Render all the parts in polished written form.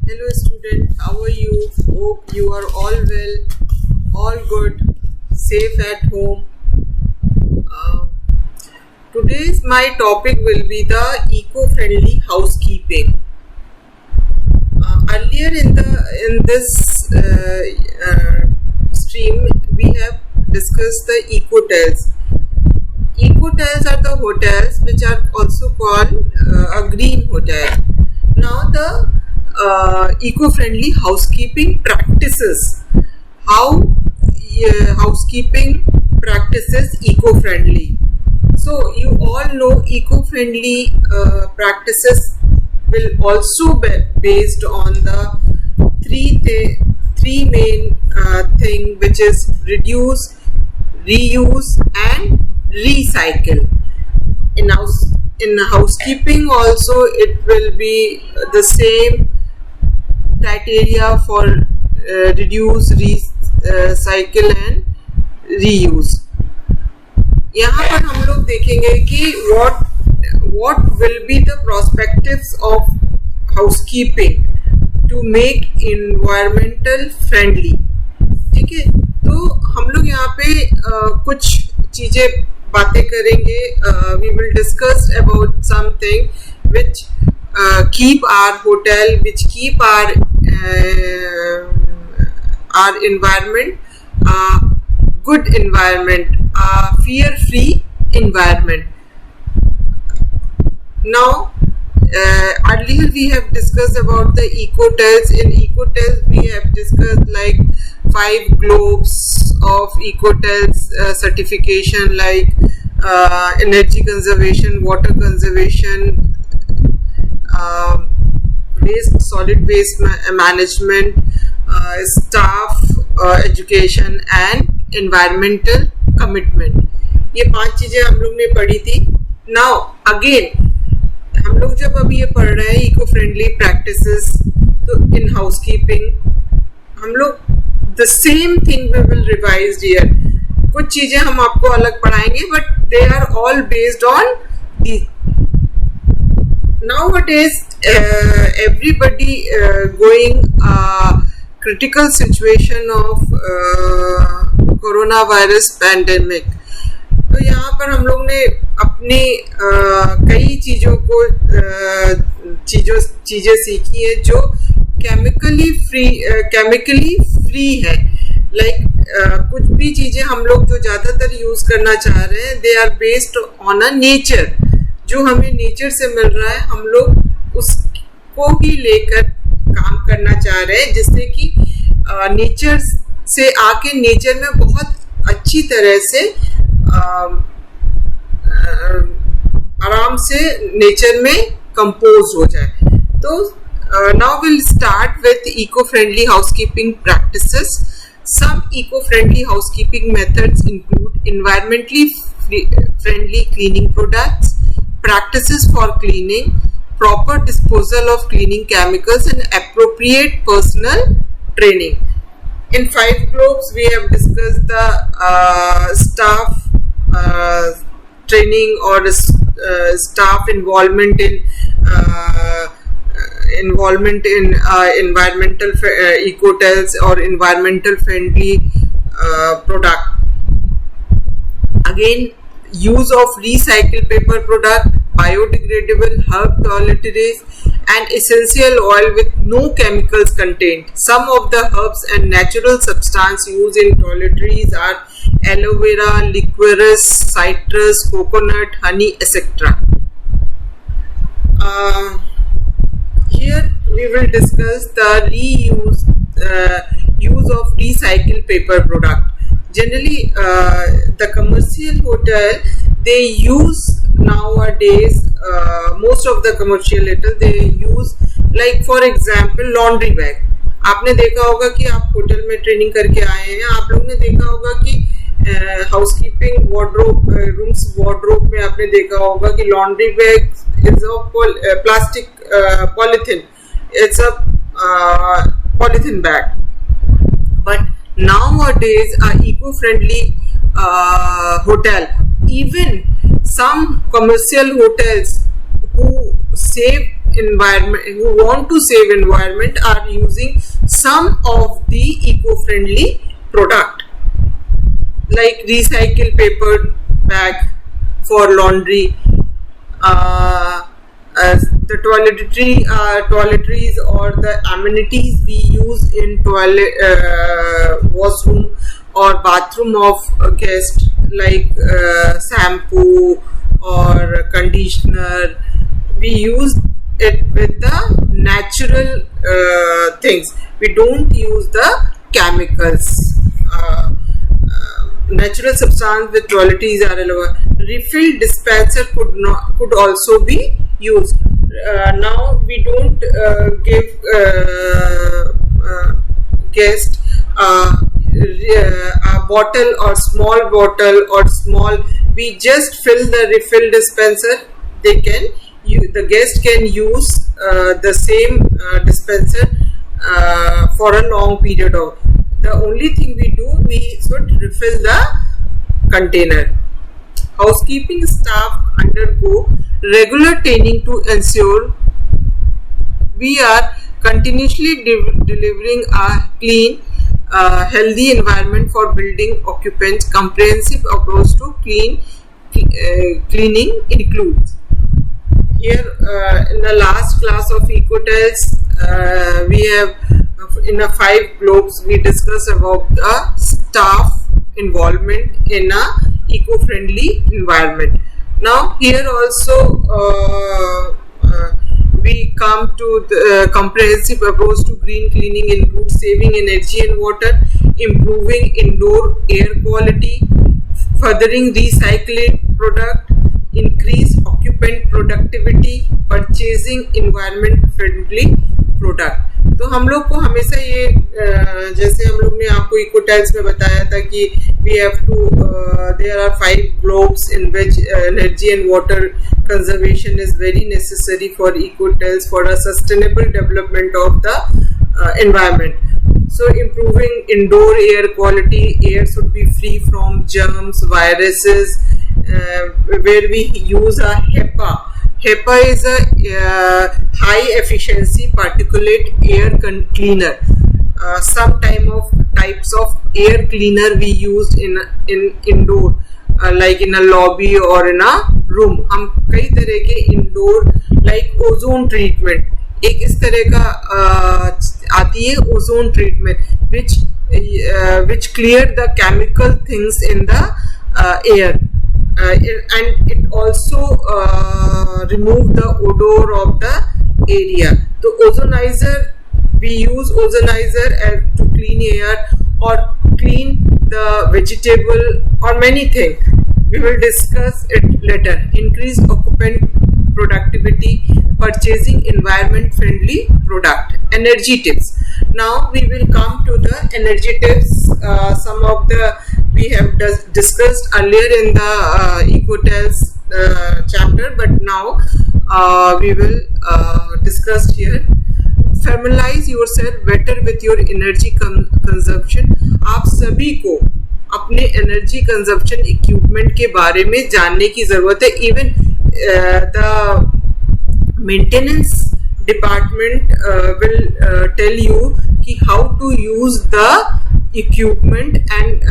Hello student, how are you? Hope you are all well, all good, safe at home. Uh, Today's my topic will be the eco-friendly housekeeping. Earlier in this stream, we have discussed the ecotels. Ecotels are the hotels which are also called a green hotel. Now the eco-friendly housekeeping practices. How housekeeping practices eco-friendly. So you all know eco-friendly practices will also be based on the three main thing, which is reduce, reuse and recycle. In housekeeping also it will be the same criteria for reduce, recycle and reuse. यहाँ पर हम लोग देखेंगे कि what will be the perspectives of housekeeping to make environmental friendly. ठीक है, तो हम लोग यहाँ पे कुछ चीजें बातें करेंगे. We will discuss about something which keep our hotel, which keep our environment good environment, fear-free environment. Now, earlier we have discussed about the ecotels. In ecotels, we have discussed like 5 globes of ecotels certification, like energy conservation, water conservation, solid waste management, staff education and environmental commitment. ये 5 चीजें हम लोग ने पढ़ी थी. Now again हम लोग जब अभी ये पढ़ रहे हैं इको फ्रेंडली प्रैक्टिसेस, तो इन हाउसकीपिंग हम लोग the same thing we will revise here. कुछ चीजें हम आपको अलग पढ़ाएंगे, but they are all based on the. Nowadays everybody going critical situation of coronavirus pandemic. तो यहाँ पर हम लोग ने अपने कई चीजें सीखी है जो केमिकली फ्री है. लाइक कुछ भी चीजें हम लोग जो ज्यादातर यूज करना चाह रहे हैं, they are based on a nature. जो हमें नेचर से मिल रहा है हम लोग उसको ही लेकर काम करना चाह रहे हैं, जिससे कि नेचर से आके नेचर में बहुत अच्छी तरह से आराम से नेचर में कंपोज हो जाए. तो now will start with eco friendly housekeeping practices. Some eco-friendly housekeeping methods include environmentally friendly cleaning products, practices for cleaning, proper disposal of cleaning chemicals and appropriate personal training. In 5 globes we have discussed the staff training or staff involvement in environmental ecotels or environmental friendly product. Again, use of recycled paper product, biodegradable herb toiletries and essential oil with no chemicals contained. Some of the herbs and natural substance used in toiletries are aloe vera, liquorice, citrus, coconut, honey, etc. Here we will discuss the use of recycled paper product. Generally, the commercial hotel, they use nowadays, most of the commercial hotel they use, like for example laundry bag. आपने देखा होगा कि आप hotel में training करके आए हैं, आप लोग ने देखा होगा कि हाउसकीपिंग वार्डरोब में आपने देखा होगा कि laundry bag is a plastic polythene. It's a polythene bag. But nowadays, eco-friendly hotel, even some commercial hotels who save environment, who want to save environment, are using some of the eco-friendly product, like recycled paper bag for laundry, the toiletries or the amenities we use in toilet, washroom or bathroom of a guest, like shampoo or conditioner. We use it with the natural things. We don't use the chemicals. Natural substance with toiletries are allowed. Refill dispenser could also be used. Now we don't give guest a bottle or small bottle or small. We just fill the refill dispenser. The guest can use the same dispenser for a long period of. The only thing we do, we should refill the container. Housekeeping staff undergo regular training to ensure we are continuously delivering a clean, healthy environment for building occupants. Comprehensive approach to cleaning includes. Here in the last class of Ecotels, we have in a 5 globes we discuss about the staff involvement in a eco-friendly environment. Now here also we come to the comprehensive approach to green cleaning includes saving energy and water, improving indoor air quality, furthering recycling product, increase occupant productivity, purchasing environment friendly product. तो हम लोग को हमेशा ये जैसे हम लोग ने आपको इकोटेल्स में बताया था कि we have to there are 5 globes in which energy and water conservation is very necessary for ecotels for a sustainable development of the environment. So improving indoor air quality, air should be free from germs, viruses, where we use a HEPA. HEPA is a high efficiency particulate air cleaner. Some types of air cleaner we used in indoor, like in a lobby or in a room. हम कई तरह के indoor like ozone treatment, एक इस तरह का आती है ozone treatment which clear the chemical things in the air. And it also remove the odor of the area. So ozonizer, we use ozonizer to clean air or clean the vegetable or many things. We will discuss it later. Increase occupant productivity, purchasing environment friendly product. Energy tips. Now we will come to the energy tips. Some of the we have discussed earlier in the Ecotels chapter, but now we will discuss here. Familiarize yourself better with your energy consumption. आप सभी को अपने energy consumption equipment के बारे में जानने की ज़रूरत है. Even the maintenance department will tell you कि how to use the equipment and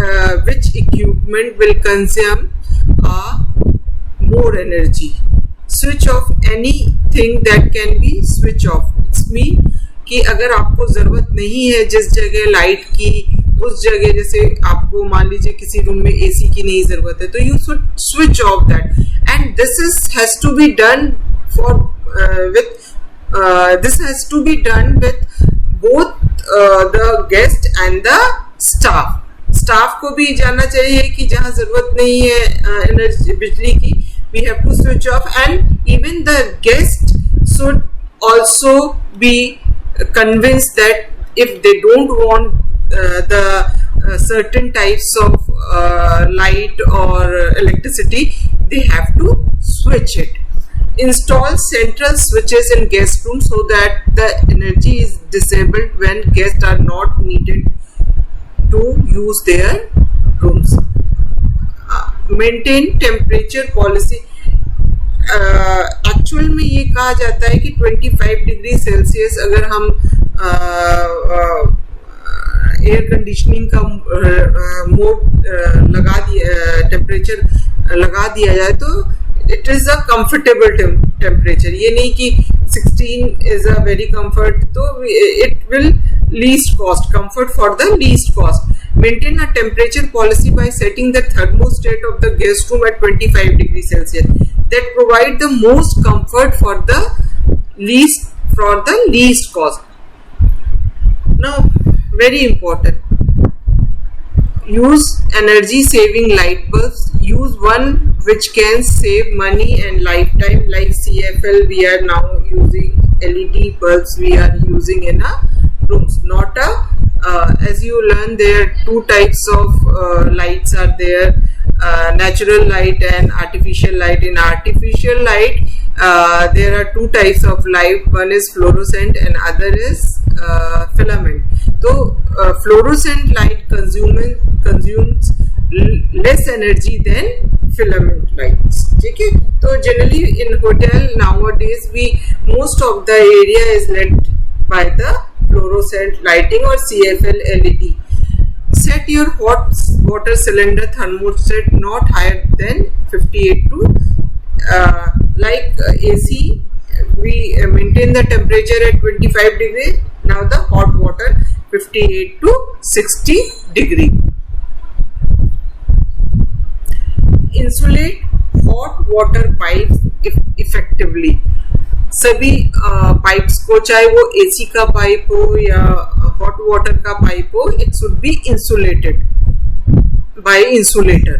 which equipment will consume more energy. Switch off anything that can be switch off. It's mean कि अगर आपको ज़रूरत नहीं है जिस जगह लाइट की, उस जगह जैसे आपको मान लीजिए किसी रूम में एसी की नहीं ज़रूरत है, तो you should switch off that. And this has to be done this has to be done with both the guest and the staff को भी जानना चाहिए कि जहाँ ज़रूरत नहीं है एनर्जी बिजली की, we have to switch off. And even the guest should also be convinced that if they don't want the certain types of light or electricity, they have to switch it. Install central switches in guest rooms so that the energy is disabled when guests are not needed to use their rooms. Maintain temperature policy. Actual में ये कहा जाता है कि 25 degree Celsius अगर हम air conditioning का mode लगा दिया, टेम्परेचर लगा दिया जाए तो it is a comfortable temperature. ये नहीं कि 16 इज अ वेरी कंफर्ट, तो it will least cost, comfort for the least cost. Maintain a temperature policy by setting the thermostat of the guest room at 25 degrees Celsius that provide the most comfort for the least cost. Now, very important, use energy saving light bulbs. Use one which can save money and lifetime, like CFL. We are now using LED bulbs. We are using in a rooms, not a as you learn, there are two types of lights are there, natural light and artificial light. In artificial light, there are two types of light. One is fluorescent and other is filament. So fluorescent light consumes less energy than filament lights. Okay, so generally in hotel nowadays, most of the area is lit by the fluorescent lighting or CFL LED. Set your hot water cylinder thermostat not higher than 58 to AC. We maintain the temperature at 25 degree. Now the hot water 58 to 60 degree. Insulate hot water pipes effectively. सभी pipes को, चाहे वो AC का pipe हो या hot water का pipe हो, it should be insulated by insulator.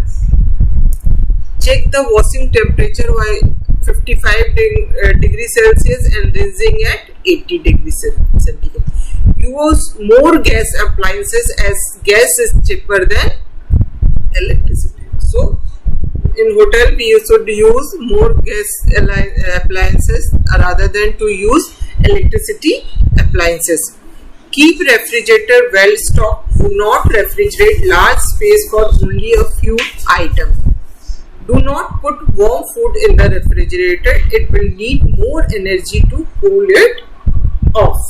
Check the washing temperature by 55 degree Celsius and rinsing at 80 degree centigrade. Use more gas appliances as gas is cheaper than electricity. So in hotel we should use more gas appliances rather than to use electricity appliances. Keep refrigerator well stocked. Do not refrigerate large space for only a few items. Do not put warm food in the refrigerator. It will need more energy to cool it off.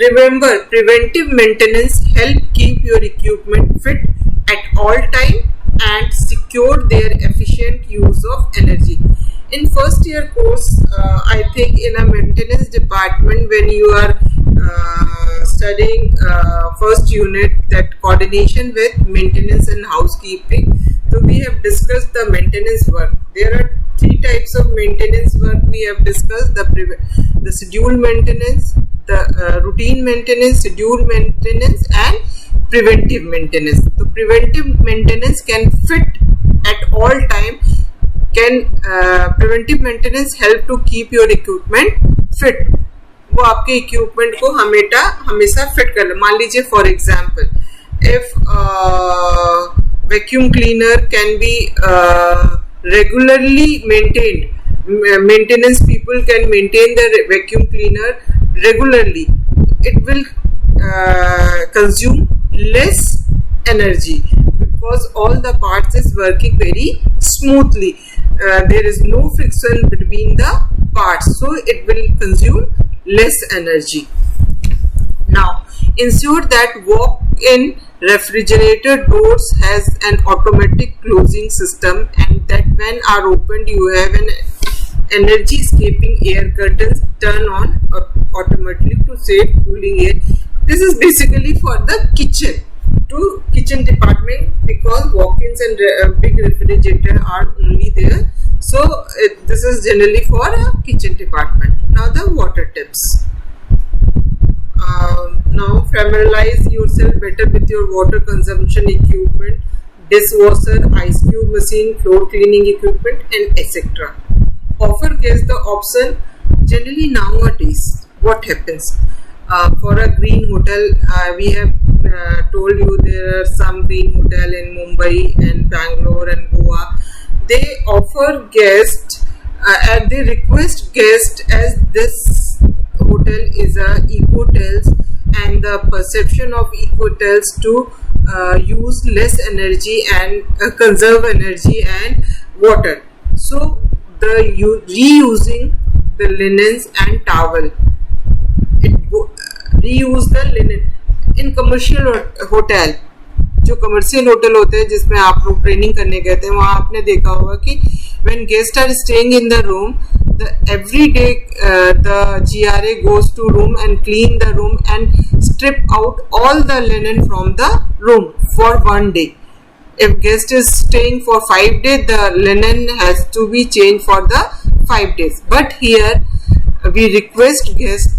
Remember, preventive maintenance help keep your equipment fit at all time and secure their efficient use of energy. In first year course, I think in a maintenance department, when you are studying first unit, that coordination with maintenance and housekeeping, so we have discussed the maintenance work. There are three types of maintenance work we have discussed: the scheduled maintenance, the routine maintenance, scheduled maintenance, and preventive maintenance. So preventive maintenance can fit at all time. Preventive maintenance help to keep your equipment fit. वो आपके equipment को हमेशा fit करना. मान लीजिए for example, if vacuum cleaner can be regularly maintained, maintenance people can maintain the vacuum cleaner regularly, it will consume less energy because all the parts is working very smoothly. There is no friction between the parts, so it will consume less energy. Now, ensure that walk-in refrigerator doors has an automatic closing system and that when are opened you have an energy escaping air curtains turn on automatically to save cooling air. This is basically for the kitchen department because walk-ins and big refrigerator are only there. So this is generally for a kitchen department. Now the water tips. Now familiarize yourself better with your water consumption equipment, dishwasher, ice cube machine, floor cleaning equipment, and etc. Offer guests the option. Generally nowadays, what happens for a green hotel? We have told you there are some green hotel in Mumbai and Bangalore and Goa. They offer guests and they request guests, as this hotel is a ecotels and the perception of ecotels to use less energy and conserve energy and water. So the reusing the linens and towel. Reuse the linen in commercial hotel. जो commercial hotel होते हैं जिसमें आप लोग training करने गए थे, वहाँ आपने देखा होगा कि when guests are staying in the room, every day the GRA goes to room and clean the room and strip out all the linen from the room for one day. If guest is staying for 5 days, the linen has to be changed for the 5 days. But here we request guests,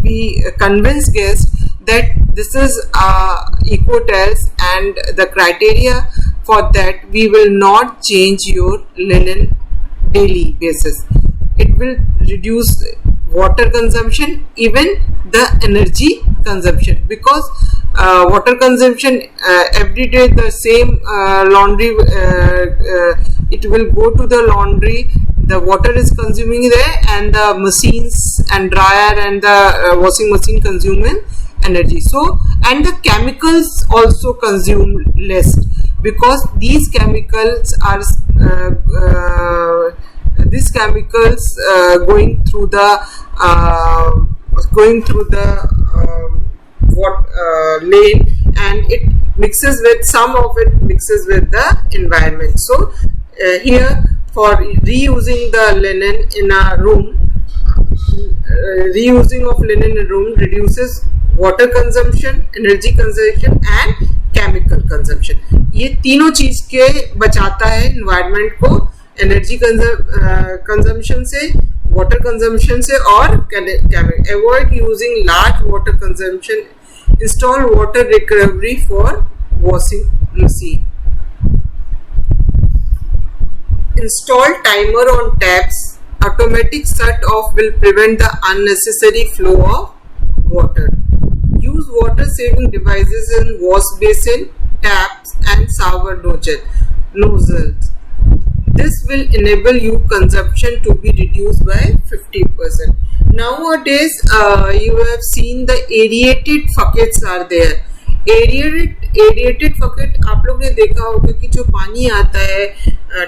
we convince guests that this is Ecotels, and the criteria for that, we will not change your linen daily basis. It will reduce water consumption, even the energy consumption, because water consumption every day the same laundry, it will go to the laundry, the water is consuming there, and the machines and dryer and the washing machine consuming energy. So, and the chemicals also consume less, because these chemicals are going through the lane, and it mixes with, some of it mixes with the environment. So here, for reusing the linen in a room, reusing of linen in a room reduces water consumption, energy consumption and chemical consumption. ये तीनों चीज के बचाता है environment को, energy consumption से, water consumption से और chemical. Avoid using large water consumption. Install water recovery for washing machine. Install timer on taps. Automatic shut off will prevent the unnecessary flow of water. Use water saving devices in wash basin, taps and shower nozzles. This will enable your consumption to be reduced by 50%. Nowadays, you have seen the aerated buckets are there. Aerated bucket, आप लोग ने देखा होगा कि जो पानी आता है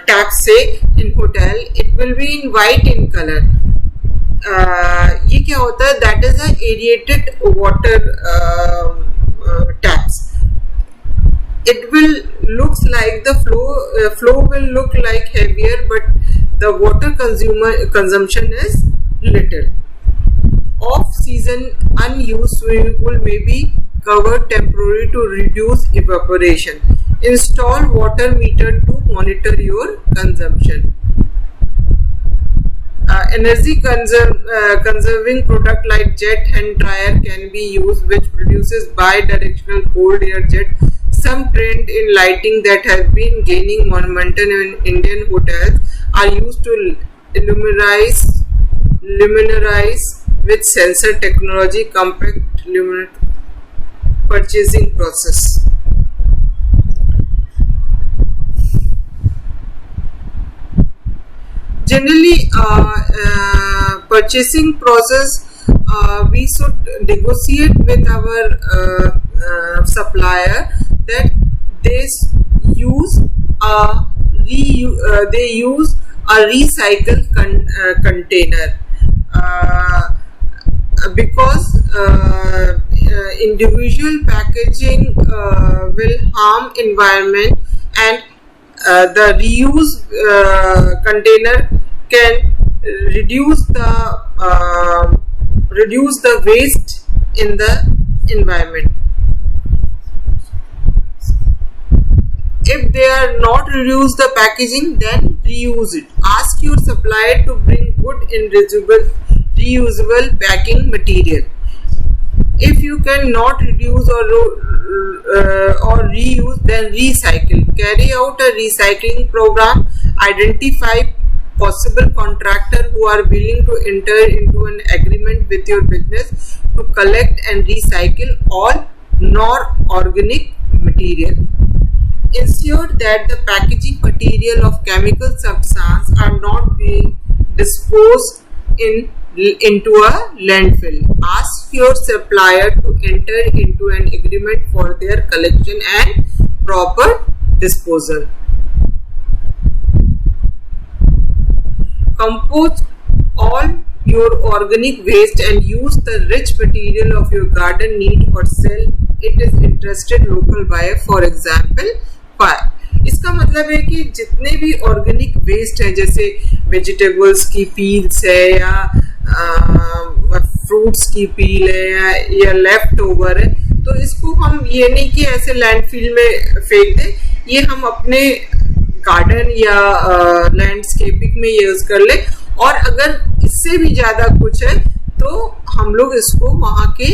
टैप से इन hotel, it will be in white in color. ये क्या होता है? That is a aerated water taps. It will looks like the flow will look like heavier, but the water consumption is little. Off-season unused swimming pool may be covered temporarily to reduce evaporation. Install water meter to monitor your consumption. Energy conserving product like jet hand dryer can be used, which produces bi-directional cold air jet. Some trend in lighting that has been gaining momentum in Indian hotels are used to luminize with sensor technology, compact luminous purchasing process. Generally, purchasing process, we should negotiate with our supplier that they use a recycled container, because individual packaging will harm environment, and the reuse container can reduce the waste in the environment. If they are not reduce the packaging, then reuse it. Ask your supplier to bring good and reusable packing material. If you cannot reduce or reuse, then recycle. Carry out a recycling program. Identify possible contractor who are willing to enter into an agreement with your business to collect and recycle all non-organic material. Ensure that the packaging material of chemical substance are not being disposed into a landfill. Ask your supplier to enter into an agreement for their collection and proper disposal. Compost all your organic waste and use the rich material of your garden need or sell it is interested local buyer, for example fire. इसका मतलब है कि जितने भी organic waste है, जैसे vegetables की peels है या फ्रूट्स की पील है या लेफ्ट ओवर है, तो इसको हम ये नहीं कि ऐसे लैंडफिल में फेंक दें, ये हम अपने गार्डन या लैंडस्केपिंग में यूज कर ले, और अगर इससे भी ज्यादा कुछ है तो हम लोग इसको वहाँ के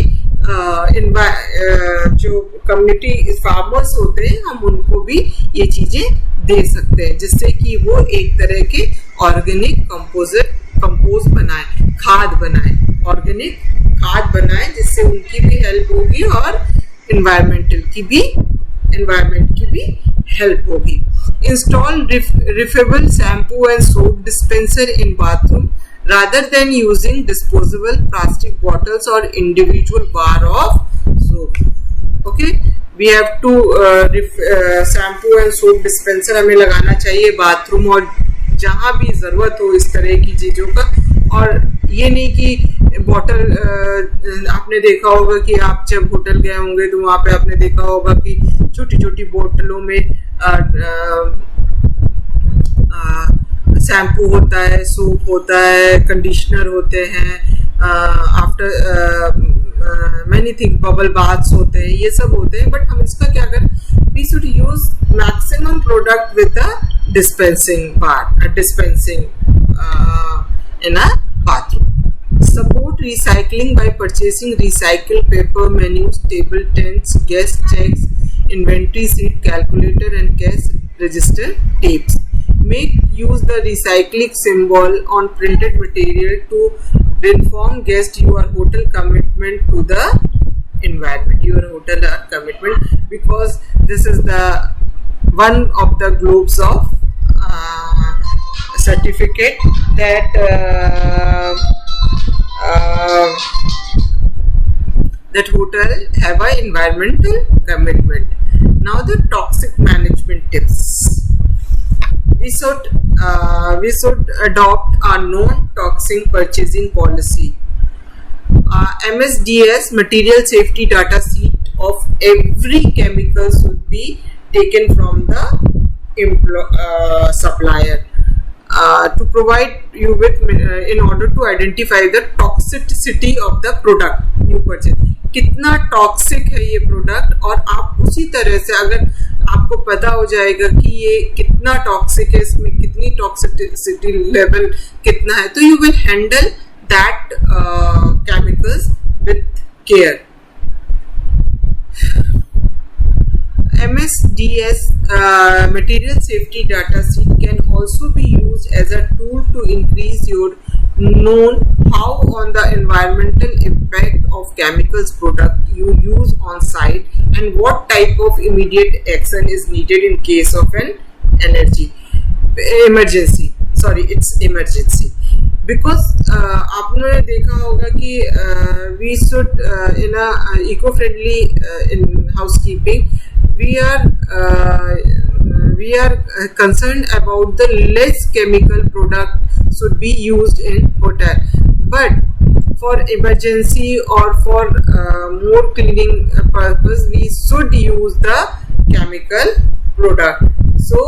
जो कम्युनिटी फार्मर्स होते हैं हम उनको भी ये चीजें दे सकते हैं, जिससे कि वो एक तरह के ऑर्गेनिक कंपोस्ट बनाए, खाद बनाए, ऑर्गेनिक खाद बनाए, जिससे उनकी भी हेल्प होगी और एनवायरमेंट की भी हेल्प होगी. Install refillable shampoo and soap dispenser in bathroom rather than using disposable plastic bottles or individual bar of soap. Okay, we have to shampoo and soap dispenser हमें लगाना चाहिए बाथरूम और जहाँ भी जरूरत हो इस तरह की चीजों का. और ये नहीं कि बॉटल, आपने देखा होगा कि आप जब होटल गए होंगे तो वहाँ पे आपने देखा होगा कि छोटी छोटी बोतलों में शैम्पू होता है, सोप होता है, कंडीशनर होते हैं, after many thing bubble baths होते हैं, ये सब होते हैं. बट हम इसका क्या करें, we should use maximum product with a dispensing in a bathroom. Support recycling by purchasing recycled paper, menus, table tents, gas checks, inventory sheet, calculator and cash register tapes. Make use the recycling symbol on printed material to inform guests your hotel commitment to the environment. Your hotel commitment, because this is the one of the globes of certificate that that hotel have a environmental commitment. Now the toxic management tips. We should adopt a non-toxic purchasing policy. MSDS material safety data sheet of every chemical should be taken from the supplier to provide you with in order to identify the toxicity of the product you purchase. कितना toxic है ये product, और आप उसी तरह से अगर आपको पता हो जाएगा कि ये कितना टॉक्सिक है, इसमें कितनी टॉक्सिसिटी लेवल कितना है, तो you will handle that chemicals with care. MSDS material safety data sheet can also be used as a tool to increase your known how on the environmental impact of chemicals product you use on site and what type of immediate action is needed in case of an emergency. It's emergency. Because आपने देखा होगा कि we should in a eco-friendly in housekeeping we are concerned about the less chemical product should be used in hotel, but for emergency or for more cleaning purpose we should use the chemical product. So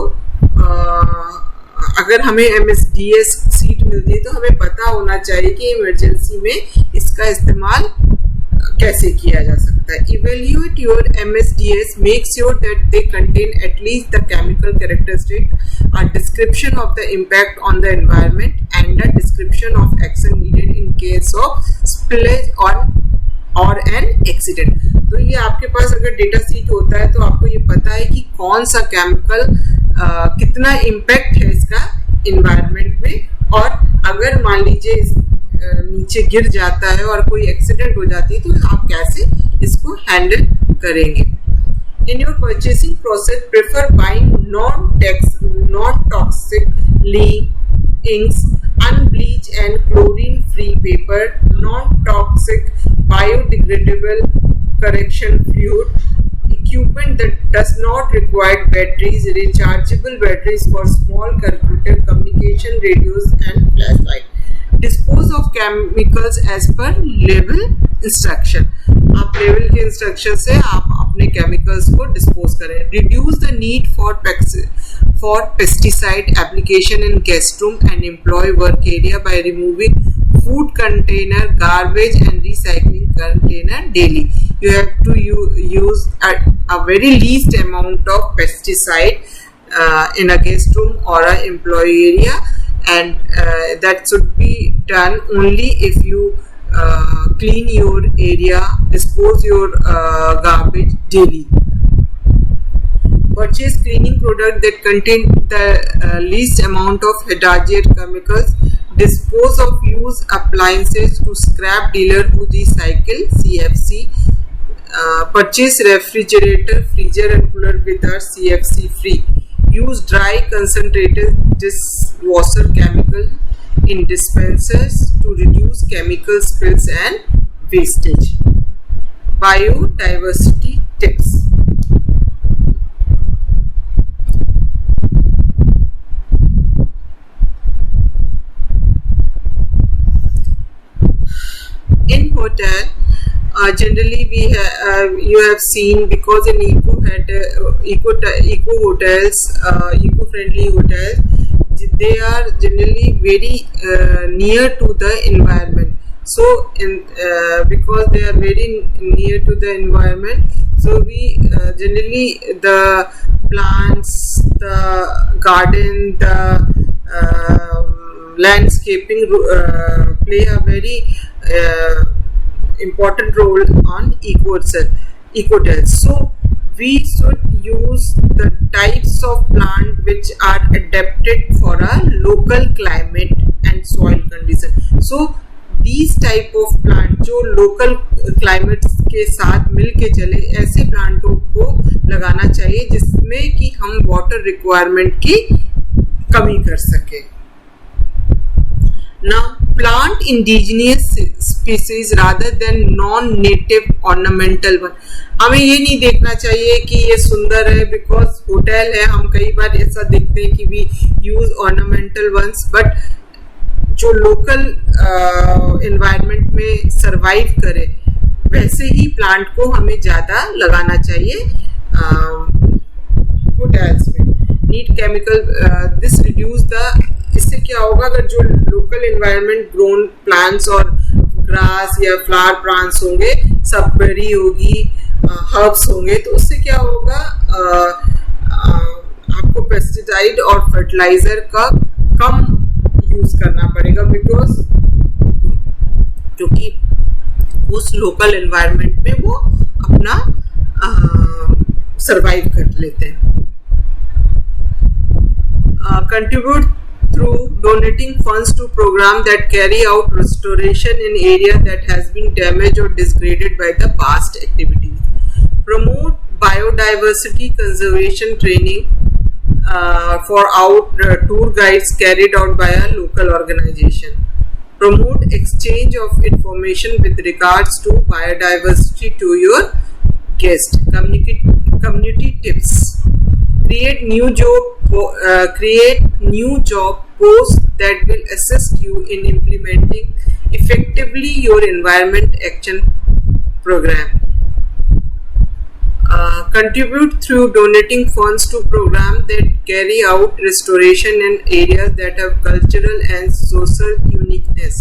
अगर हमें MSDS seat मिलती है तो हमें पता होना चाहिए कि इमरजेंसी में इसका इस्तेमाल कैसे किया जा सकता है. Evaluate your MSDS. Make sure that they contain at least the chemical characteristic, a description of the impact on the environment, and a description of action needed in case of spillage or an accident. तो ये आपके पास अगर data seat होता है तो आपको ये पता है कि कौन सा केमिकल कितना इम्पैक्ट है इसका इन्वायरमेंट में, और अगर मान लीजिए नीचे गिर जाता है और कोई एक्सीडेंट हो जाती है तो आप कैसे इसको हैंडल करेंगे. In your purchasing process, prefer buying non-toxic inks, unbleached and chlorine-free paper, non-toxic biodegradable correction fluid. equipment that does not require batteries, rechargeable batteries for small calculator, communication radios and flashlight. Dispose of chemicals as per level instruction. आप level के instruction से आप अपने chemicals को dispose करें. Reduce the need for pesticide application in guest room and employ work area by removing food container, garbage and recycling container daily. You have to use a very least amount of pesticide in a guest room or a employee area, and that should be done only if you clean your area, dispose your garbage daily. Purchase cleaning product that contain the least amount of hazardous chemicals. Dispose of used appliances to scrap dealer who recycle CFC. Purchase refrigerator, freezer and cooler with are CFC free. Use dry concentrated dishwasher chemical in dispensers to reduce chemical spills and wastage. Biodiversity tips. In hotel, generally you have seen, because in eco-friendly hotels, they are generally very near to the environment. So because they are very near to the environment, so we generally the plants, the garden, the landscaping play a very important role on eco-hotels. So we should use the types of plant which are adapted for a local climate and soil condition. So these type of plant जो local climate के साथ मिल के चले, ऐसे प्लांटों को लगाना चाहिए जिसमें कि हम water requirement की कमी कर सके. Now, plant indigenous species rather than non-native ornamental one. हमें ये नहीं देखना चाहिए कि ये सुंदर है because होटल है. हम कई बार ऐसा देखते हैं कि we use ornamental ones, but जो local environment में survive करे, वैसे ही प्लांट को हमें ज़्यादा लगाना चाहिए होटल्स में. Need chemical, this reduce the, इससे क्या होगा, अगर जो लोकल एनवायरनमेंट ग्रोन प्लांट्स और ग्रास या फ्लावर प्लांट्स होंगे, सबबेरी होगी, हर्ब्स होंगे, तो उससे क्या होगा, आपको पेस्टिसाइड और फर्टिलाइजर का कम यूज करना पड़ेगा, बिकॉज क्योंकि उस लोकल एनवायरनमेंट में वो अपना सरवाइव कर लेते हैं. Contribute through donating funds to programs that carry out restoration in area that has been damaged or degraded by the past activities. Promote biodiversity conservation training for tour guides carried out by a local organization. Promote exchange of information with regards to biodiversity to your guests. Community tips. Create new job posts that will assist you in implementing effectively your environment action program. Contribute through donating funds to programs that carry out restoration in areas that have cultural and social uniqueness.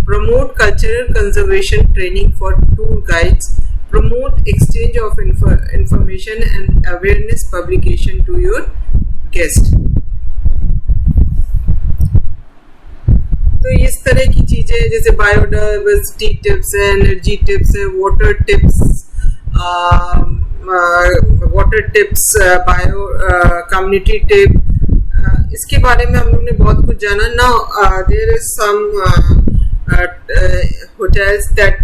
Promote cultural conservation training for tour guides. Promote exchange of information and awareness publication to your guest. तो इस तरह की चीजें जैसे biodiversity tips है, energy tips है, water tips, bio community tip, इसके बारे में हम लोग ने बहुत कुछ जाना. Now there is some hotels that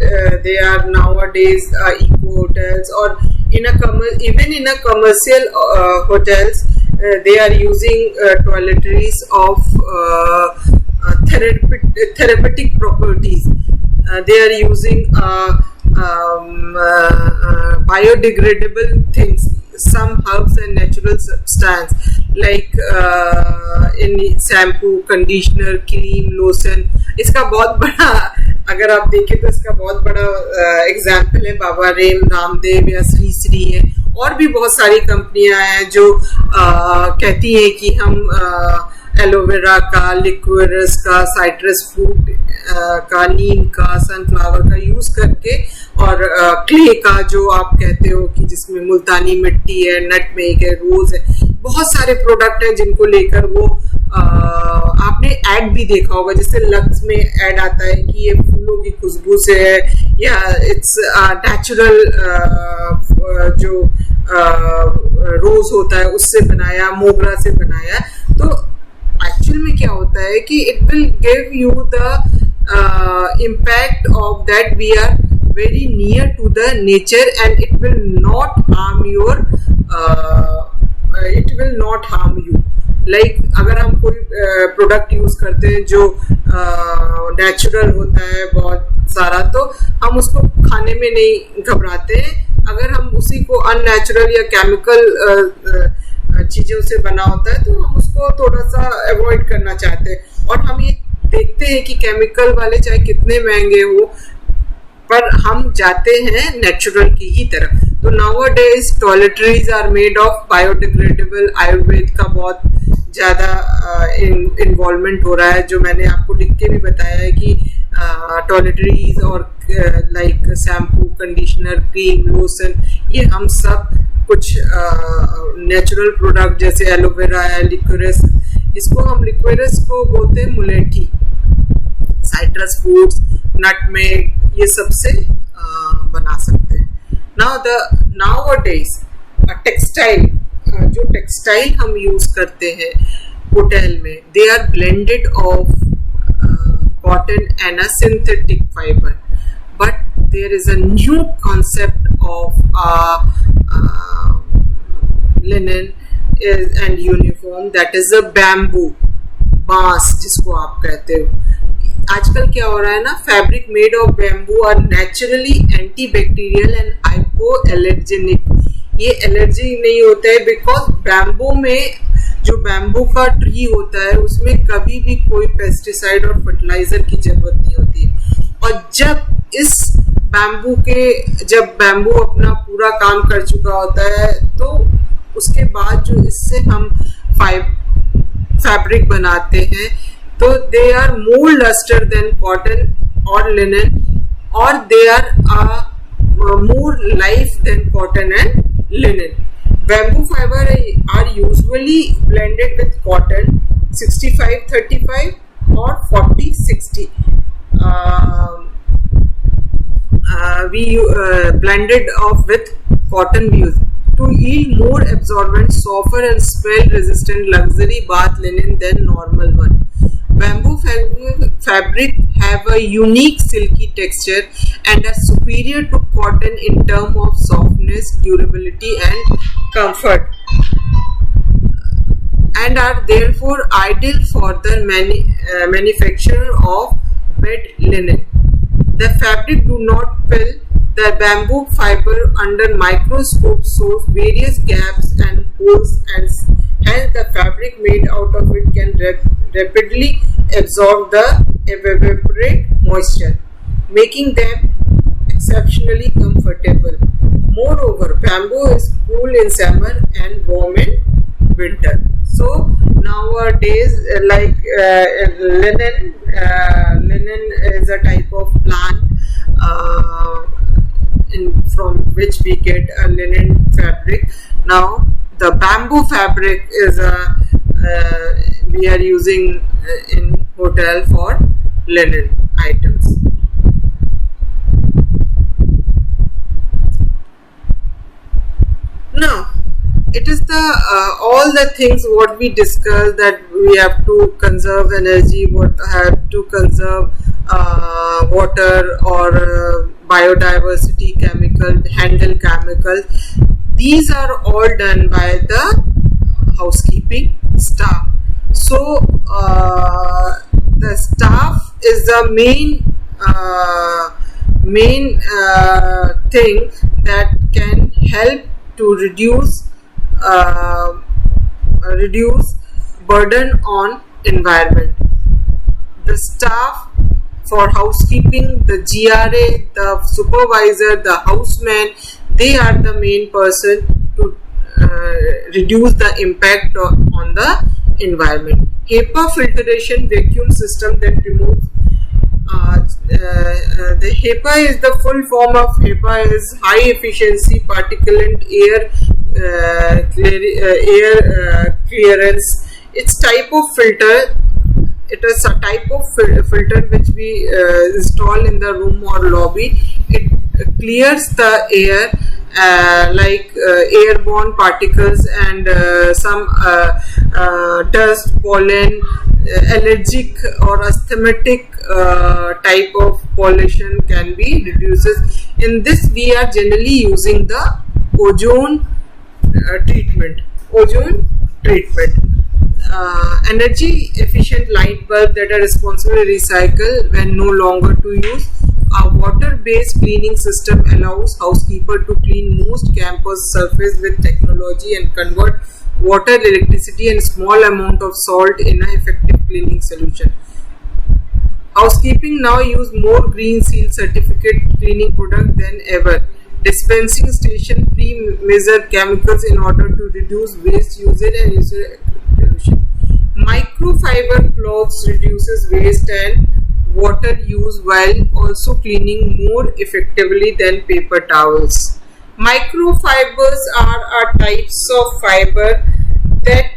they are nowadays eco hotels, or even in a commercial hotels they are using toiletries of therapeutic properties. They are using biodegradable things, some herbs and natural substance like in shampoo, conditioner, cream, lotion. इसका बहुत बड़ा, अगर आप देखें तो इसका बहुत बड़ा एग्जाम्पल है बाबा रामदेव या श्री श्री है, और भी बहुत सारी कंपनियां हैं जो कहती हैं कि हम एलोवेरा का, लिक्विरस का, साइट्रस फ्रूट का, नीम का, सनफ्लावर का यूज करके, और क्ले का जो आप कहते हो कि जिसमें मुल्तानी मिट्टी है, नटमेग है, रोज है, बहुत सारे प्रोडक्ट हैं जिनको लेकर वो आपने ऐड भी देखा होगा, जैसे लक्स में ऐड आता है कि ये फूलों की खुशबू से है, या इट्स नेचुरल जो रोज होता है उससे बनाया, मोगरा से बनाया। तो एक्चुअल में क्या होता है कि it will give you the impact of that we are very near to the nature, and it will not harm your it will not harm you. Like अगर हम कोई प्रोडक्ट यूज करते हैं जो नेचुरल होता है बहुत सारा, तो हम उसको खाने में नहीं घबराते हैं। अगर हम उसी को अननेचुरल या केमिकल चीजों से बना होता है तो हम उसको थोड़ा सा अवॉइड करना चाहते हैं, और हम ये देखते हैं कि केमिकल वाले चाहे कितने महंगे हो, पर हम जाते हैं नेचुरल की ही तरफ। तो nowadays toiletries are made of biodegradable, Ayurveda का बहुत ज़्यादा इन्वॉल्वमेंट हो रहा है, जो मैंने आपको लिख के भी बताया है कि टॉयलेटरीज और like shampoo, conditioner, cream, lotion, ये हम सब कुछ नेचुरल प्रोडक्ट जैसे एलोवेरा है, लिक्विरस, इसको हम लिक्विरस को बोलते हैं मुलेठी, साइट्रस फ्रूट्स, नटमेग, ये सबसे बना सकते हैं। नाउअडेज टेक्सटाइल, जो टेक्सटाइल हम यूज करते हैं होटल में, they are blended of cotton and a synthetic fibre, but there is a new concept of linen and uniform, that is a bamboo, बांस जिसको आप कहते हो। आजकल क्या हो रहा है ना, fabric made of bamboo are naturally antibacterial and hypoallergenic. ये एलर्जी नहीं होता है बिकॉज बैम्बू में, जो बैम्बू का ट्री होता है उसमें कभी भी कोई पेस्टिसाइड और फर्टिलाइजर की जरूरत नहीं होती है। और जब बैम्बू अपना पूरा काम कर चुका होता है, तो उसके बाद जो इससे हम फैब्रिक बनाते हैं, तो they are more luster than cotton or linen, or they are more life than cotton and linen. Bamboo fiber are usually blended with cotton 65-35 or 40-60. We blended off with cotton we use to yield more absorbent, softer and smell resistant luxury bath linen than normal one. Bamboo fabric have a unique silky texture and are superior to cotton in terms of softness, durability and comfort, and are therefore ideal for the manufacture of bed linen. The fabric do not peel. The bamboo fiber under microscope shows various gaps and holes, and hence the fabric made out of it can rapidly absorb the evaporate moisture, making them exceptionally comfortable. Moreover, bamboo is cool in summer and warm in winter. So nowadays, like linen is a type of plant from which we get a linen fabric. Now the bamboo fabric is we are using in hotel for linen items. Now it is the all the things what we discussed, that we have to conserve energy, what have to conserve water or biodiversity, handle chemicals. These are all done by the housekeeping staff. So the staff is the main thing that can help to reduce burden on environment. The staff for housekeeping, the GRA, the supervisor, the houseman, they are the main person to reduce the impact on the environment. HEPA filtration vacuum system that removes the HEPA is the full form of HEPA is high efficiency particulate air clearance. It's type of filter. It is a type of filter which we install in the room or lobby. It clears the air like airborne particles and some dust, pollen, allergic or asthmatic type of pollution can be reduces. In this we are generally using the ozone treatment. Energy efficient light bulb that are responsibly recycled when no longer to use. A water based cleaning system allows housekeeper to clean most campus surface with technology and convert water, electricity and small amount of salt in an effective cleaning solution. Housekeeping now use more green seal certificate cleaning product than ever. Dispensing station pre-measure chemicals in order to reduce waste usage and user pollution. Microfiber cloths reduces waste and water use while also cleaning more effectively than paper towels. Microfibers are types of fiber that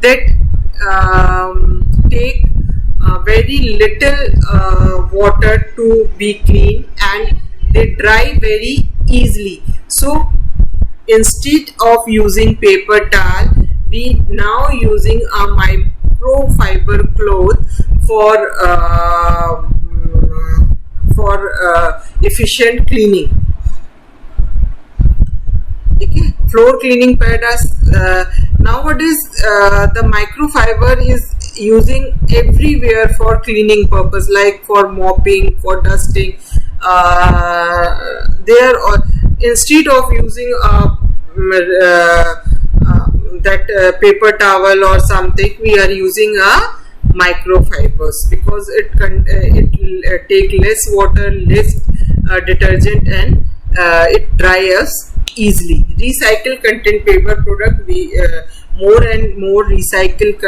take very little water to be cleaned and they dry very easily. So instead of using paper towel, we now using a microfiber cloth for efficient cleaning. Okay. Floor cleaning pad nowadays the microfiber is using everywhere for cleaning purpose, like for mopping, for dusting. Instead of using that paper towel or something, we are using a microfibers because it take less water, less detergent, and it dries easily. Recycled content paper product, we more and more recycled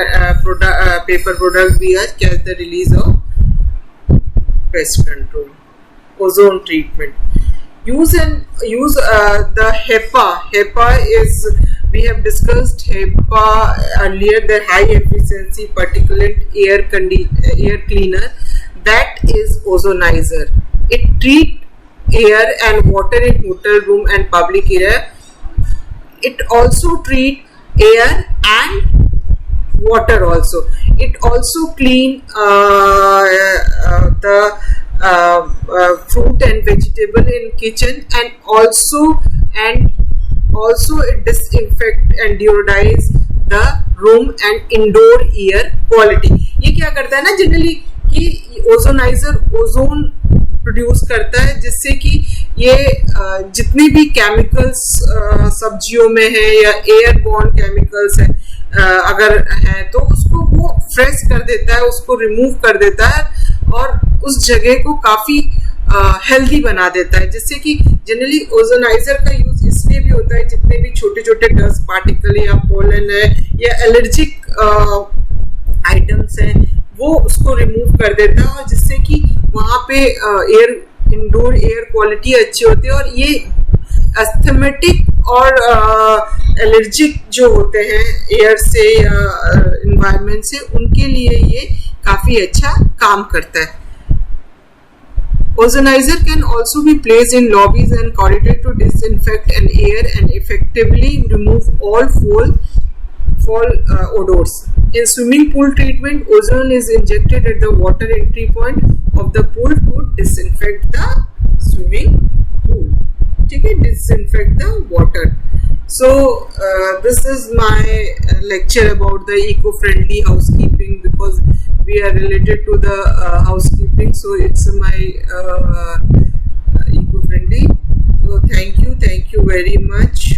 paper product we are catch the release of pest control. Ozone treatment. Use the HEPA. HEPA is, we have discussed HEPA earlier, the high efficiency particulate air cleaner. That is ozonizer. It treats air and water in hotel room and public area. It also treats air and water also. It also clean the fruit and vegetable in kitchen, and also it disinfect and deodorize the room and indoor air quality. ये क्या करता है ना generally कि ozoniser ozone produce करता है, जिससे कि ये जितने भी केमिकल्स सब्जियों में है या एयरबॉर्न केमिकल्स है अगर है तो उसको वो फ्रेश कर देता है, उसको रिमूव कर देता है और उस जगह को काफी हेल्दी बना देता है. जिससे कि जनरली ओजोनाइजर का यूज इसलिए भी होता है जितने भी छोटे छोटे डस्ट पार्टिकल या पोलन है या एलर्जिक आइटम्स हैं वो उसको रिमूव कर देता है, और जिससे कि वहाँ पे इंडोर एयर क्वालिटी अच्छी होती है. और ये अस्थमेटिक और एलर्जिक जो होते हैं एयर से या एनवायरनमेंट से, उनके लिए ये काफी अच्छा काम करता है. Ozonizer can also be placed in lobbies and corridors to disinfect an air and effectively remove all foul odors. In swimming pool treatment, ozone is injected at the water entry point of the pool to disinfect the swimming pool. Okay, disinfect the water. So this is my lecture about the eco-friendly housekeeping, because we are related to the housekeeping, so it's my eco-friendly. So thank you very much